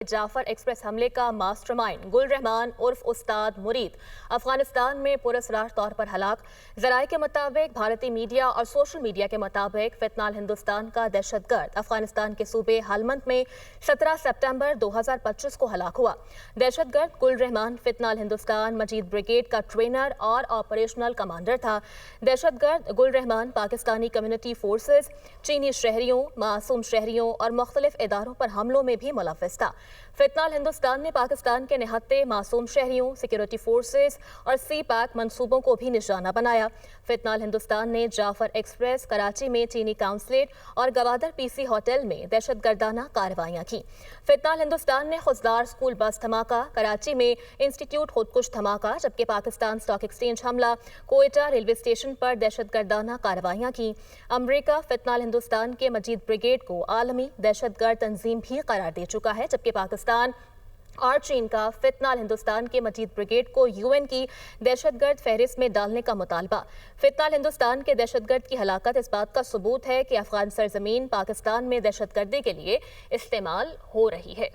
Jafar express हमले का mastermind गुल रहमान उर्फ उस्ताद मुरीद अफगानिस्तान में पुरअसरार तौर पर हलाक। ज़राए के मुताबिक भारतीय मीडिया और सोशल मीडिया के मुताबिक फितनाल हिंदुस्तान का दहशतगर्द अफगानिस्तान के सूबे हलमंद में 17 सितंबर 2025 को हलाक हुआ। दहशतगर्द गुल रहमान फितनाल हिंदुस्तान मजीद ब्रिगेड का ट्रेनर और ऑपरेशनल कमांडर था। दहशतगर्द गुल रहमान पाकिस्तानी कम्युनिटी फोर्सेस, चीनी शहरियों, मासूम शहरियों और मुख्तलिफ इदारों पर हमलों में भी मुलव्वस था। फितनाल हिंदुस्तान ने पाकिस्तान के निहत्ते मासूम शहरियों, सिक्योरिटी फोर्सेस और सी पैक मंसूबों को भी निशाना बनाया। फितनाल हिंदुस्तान ने जाफर एक्सप्रेस, कराची में चीनी काउंसलेट और गवादर पीसी होटल में दहशतगर्दाना कार्रवाइयां की। फितनाल हिंदुस्तान ने खुजदार स्कूल बस धमाका, कराची में इंस्टीट्यूट खुदकुश धमाका, जबकि पाकिस्तान स्टॉक एक्सचेंज हमला, कोयटा रेलवे स्टेशन पर दहशतगर्दाना कार्रवाइयां की। अमरीका फितनाल हिंदुस्तान के मजीद ब्रिगेड को आलमी दहशतगर्द तंजीम भी करार दे चुका है, जबकि पाकिस्तान और चीन का फितनाल हिंदुस्तान के मजीद ब्रिगेड को यूएन की दहशतगर्द फहरिस्त में डालने का मुतालबा। फितनाल हिंदुस्तान के दहशतगर्द की हलाकत इस बात का सबूत है कि अफगान सरजमीन पाकिस्तान में दहशतगर्दी के लिए इस्तेमाल हो रही है।